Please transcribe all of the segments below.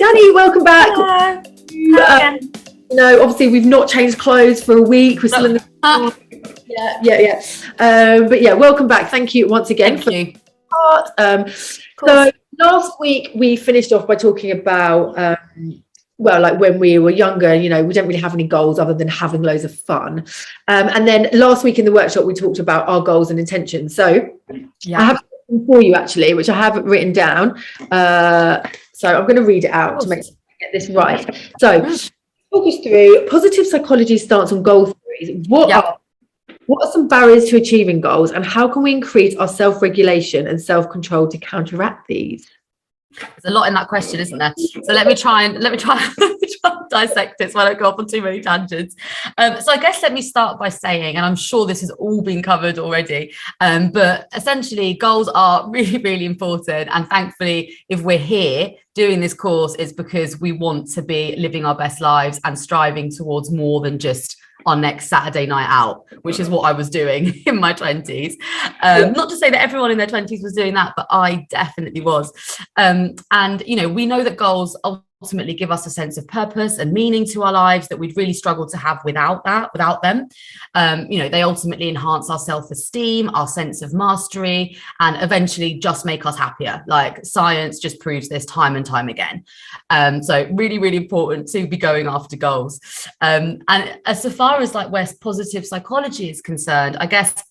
Danny, welcome back. Hello. Hello again. Obviously we've not changed clothes for a week. We're still in the but yeah, welcome back. Thank you once again Thank you. part. So last week we finished off by talking about like when we were younger, we don't really have any goals other than having loads of fun. And then last week in the workshop we talked about our goals and intentions. So I have something for you actually, which I have written down. So I'm going to read it out to make sure I get this right. So talk us through positive psychology stance on goal theories. What are some barriers to achieving goals, and how can we increase our self-regulation and self-control to counteract these? There's a lot in that question, isn't there? So let me try and dissect it so I don't go off on too many tangents. So I guess let me start by saying, and I'm sure this has all been covered already, but essentially goals are really, really important. And thankfully, if we're here doing this course, it's because we want to be living our best lives and striving towards more than just our next Saturday night out, which is what I was doing in my 20s. Not to say that everyone in their 20s was doing that, but I definitely was. And, we know that goals ultimately give us a sense of purpose and meaning to our lives that we'd really struggle to have without them. They ultimately enhance our self-esteem, our sense of mastery, and eventually just make us happier. Like science just proves this time and time again. So really, really important to be going after goals. And as far as like where positive psychology is concerned, I guess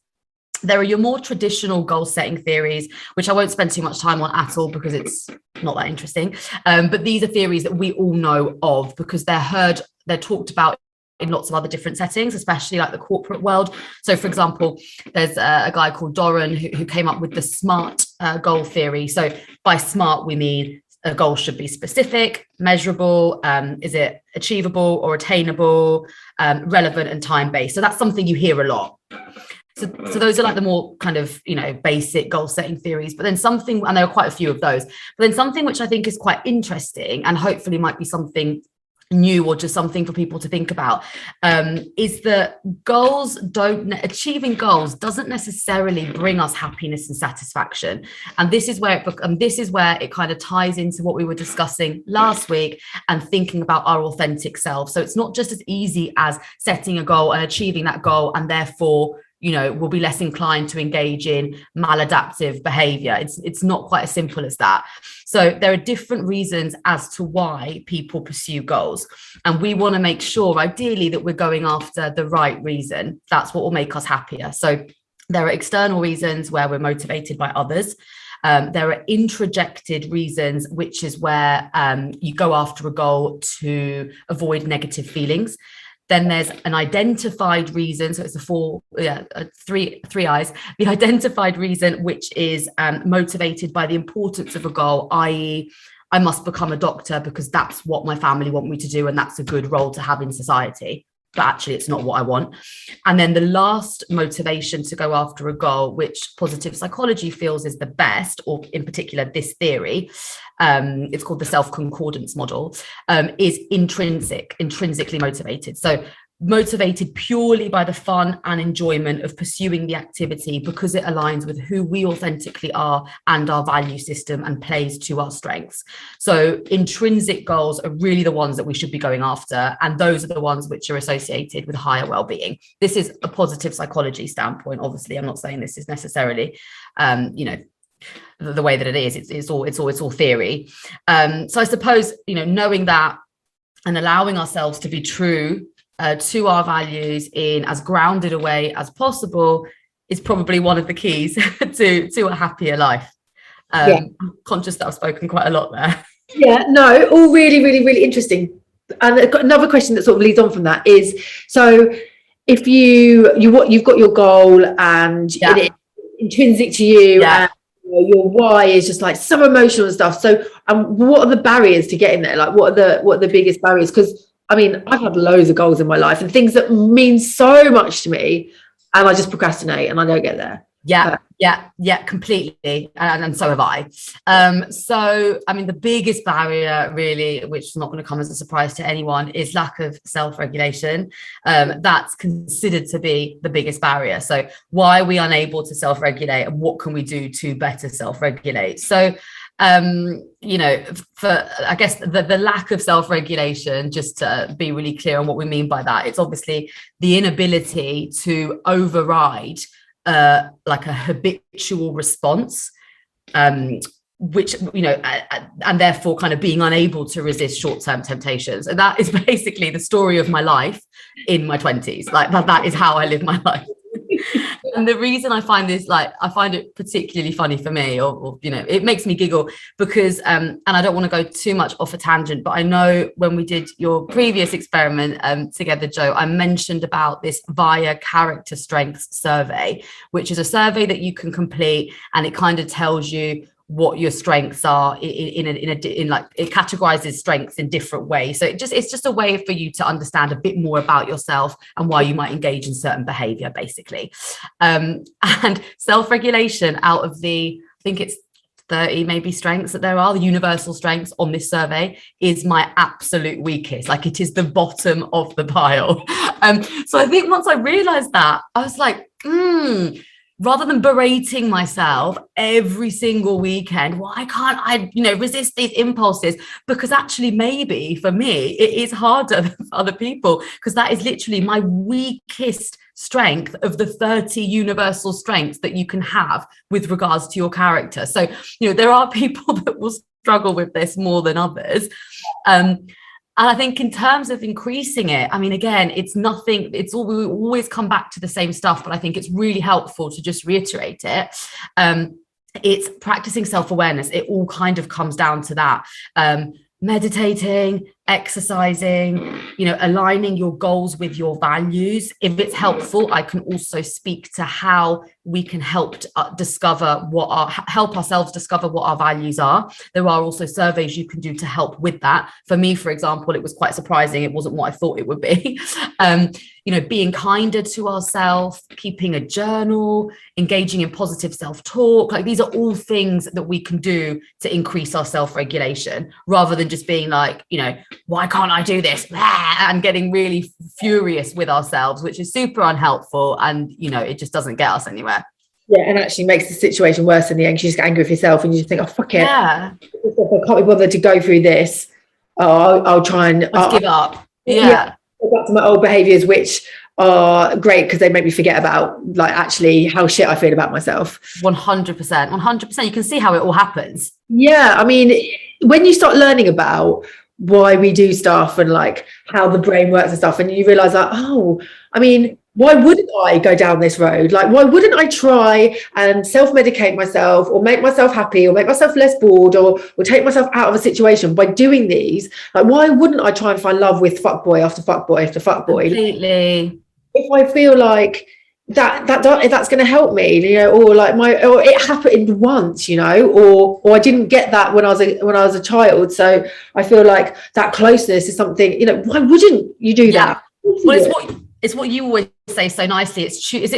there are your more traditional goal setting theories, which I won't spend too much time on at all because it's not that interesting. But these are theories that we all know of because they're talked about in lots of other different settings, especially like the corporate world. So for example, there's a guy called Doran who came up with the SMART goal theory. So by SMART, we mean a goal should be specific, measurable, is it achievable or attainable, relevant and time-based. So that's something you hear a lot. So those are like the more kind of, basic goal setting theories, but then something, and there are quite a few of those, but then something which I think is quite interesting and hopefully might be something new or just something for people to think about, is that achieving goals doesn't necessarily bring us happiness and satisfaction. And this is where it kind of ties into what we were discussing last week and thinking about our authentic self. So it's not just as easy as setting a goal and achieving that goal and therefore we'll be less inclined to engage in maladaptive behavior. It's not quite as simple as that. So there are different reasons as to why people pursue goals. And we want to make sure, ideally, that we're going after the right reason. That's what will make us happier. So there are external reasons where we're motivated by others. There are introjected reasons, which is where you go after a goal to avoid negative feelings. Then there's an identified reason. So it's three I's. The identified reason, which is motivated by the importance of a goal, i.e., I must become a doctor because that's what my family want me to do. And that's a good role to have in society. But actually, it's not what I want. And then the last motivation to go after a goal, which positive psychology feels is the best, or in particular, this theory, it's called the Self-Concordance Model, is intrinsically motivated. So motivated purely by the fun and enjoyment of pursuing the activity because it aligns with who we authentically are and our value system and plays to our strengths. So intrinsic goals are really the ones that we should be going after, and those are the ones which are associated with higher well-being. This is a positive psychology standpoint. Obviously, I'm not saying this is necessarily the way that it is. It's all theory. So I suppose knowing that and allowing ourselves to be true to our values in as grounded a way as possible is probably one of the keys to a happier life. I'm conscious that I've spoken quite a lot there. Yeah, no, all really, really, really interesting. And I've got another question that sort of leads on from that is, so if you've got your goal and it is intrinsic to you and your why is just like some emotional and stuff. So what are the barriers to getting there? Like what are the biggest barriers? Because I mean, I've had loads of goals in my life and things that mean so much to me, and I just procrastinate and I don't get there. Yeah, completely. And so have I. So, I mean, the biggest barrier really, which is not going to come as a surprise to anyone, is lack of self-regulation. That's considered to be the biggest barrier. So why are we unable to self-regulate and what can we do to better self-regulate? So you know, for, I guess, the lack of self-regulation, just to be really clear on what we mean by that, it's obviously the inability to override like a habitual response, which, you know, and therefore kind of being unable to resist short-term temptations. And that is basically the story of my life in my 20s. Like that is how I live my life. And the reason I find this, like, I find it particularly funny for me, or you know, it makes me giggle because, and I don't want to go too much off a tangent, but I know when we did your previous experiment together, Joe, I mentioned about this VIA character strengths survey, which is a survey that you can complete, and it kind of tells you what your strengths are in like, it categorizes strengths in different ways. So it's just a way for you to understand a bit more about yourself and why you might engage in certain behavior, basically. And self-regulation, out of the, I think it's 30 maybe strengths that there are, the universal strengths on this survey, is my absolute weakest. Like, it is the bottom of the pile. So I think once I realized that, I was like, rather than berating myself every single weekend, why can't I, you know, resist these impulses? Because actually, maybe for me, it is harder than for other people, because that is literally my weakest strength of the 30 universal strengths that you can have with regards to your character. So, you know, there are people that will struggle with this more than others. And I think in terms of increasing it, I mean, again, it's nothing, it's all, we always come back to the same stuff, but I think it's really helpful to just reiterate it. It's practicing self-awareness. It all kind of comes down to that. Meditating, exercising, you know, aligning your goals with your values. If it's helpful, I can also speak to how we can help discover help ourselves discover what our values are. There are also surveys you can do to help with that. For me, for example, it was quite surprising. It wasn't what I thought it would be. You know, being kinder to ourselves, keeping a journal, engaging in positive self-talk. Like, these are all things that we can do to increase our self-regulation, rather than just being like, you know, why can't I do this? And getting really furious with ourselves, which is super unhelpful. And, you know, it just doesn't get us anywhere. Yeah, and actually makes the situation worse in the end. You just get angry with yourself and you just think, oh, fuck it. Yeah. I can't be bothered to go through this. I'll try and give up. Yeah. Go back to my old behaviours, which are great because they make me forget about, like, actually how shit I feel about myself. 100%. You can see how it all happens. Yeah, I mean, when you start learning about why we do stuff and like how the brain works and stuff, and you realize that, oh, I mean, why wouldn't I go down this road? Like, why wouldn't I try and self-medicate myself, or make myself happy, or make myself less bored, or take myself out of a situation by doing these? Like, why wouldn't I try and find love with fuckboy after fuckboy after fuckboy? Completely. If I feel like that's going to help me, you know, or like or it happened once, you know, or I didn't get that when I was a child, so I feel like that closeness is something, you know, why wouldn't you do that? Well, it's what you always say so nicely.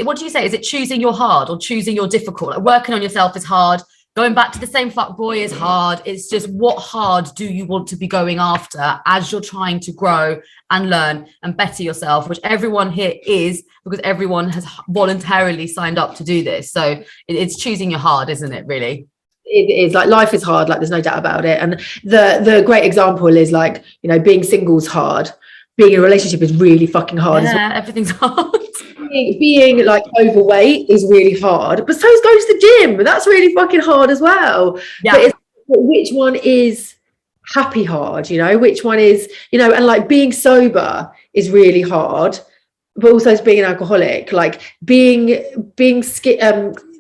What do you say? Is it choosing your hard or choosing your difficult? Like, working on yourself is hard. Going back to the same fuckboy is hard. It's just, what hard do you want to be going after as you're trying to grow and learn and better yourself, which everyone here is, because everyone has voluntarily signed up to do this. So it's choosing your hard, isn't it, really? It is. Like, life is hard, like, there's no doubt about it. And the great example is, like, you know, being single's hard. Being in a relationship is really fucking hard. Yeah, everything's hard. Being like overweight is really hard, but so is going to the gym. That's really fucking hard as well. Yeah. But which one is happy hard? You know, which one is, you know, and like being sober is really hard, but also as being an alcoholic, like being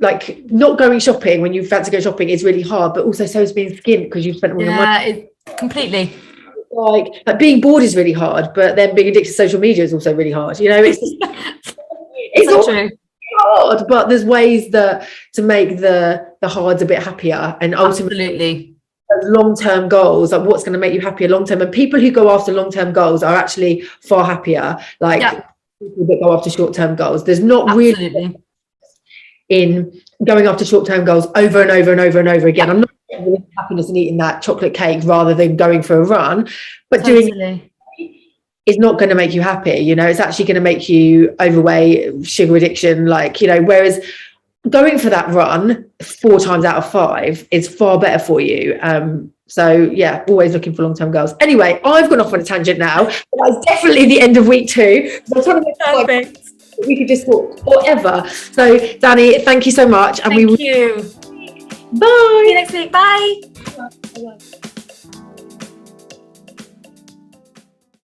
like not going shopping when you fancy go shopping is really hard, but also so is being skint because you've spent all your money. Completely. Like being bored is really hard, but then being addicted to social media is also really hard. You know, it's it's so all true. hard, but there's ways to make the hards a bit happier, and ultimately long-term goals, like what's going to make you happier long-term. And people who go after long-term goals are actually far happier, like people that go after short-term goals. There's not really in going after short-term goals over and over and over and over again. I'm not getting happiness in eating that chocolate cake rather than going for a run, but doing it is not going to make you happy. You know, it's actually going to make you overweight, sugar addiction, like, you know, whereas going for that run 4 times out of 5 is far better for you. So yeah, always looking for long-term goals. Anyway, I've gone off on a tangent now. That's definitely the end of week 2. So I'm trying to make Perfect. we could just talk forever. So Danny, thank you so much. And Thank you. Bye. See you next week. Bye. Bye.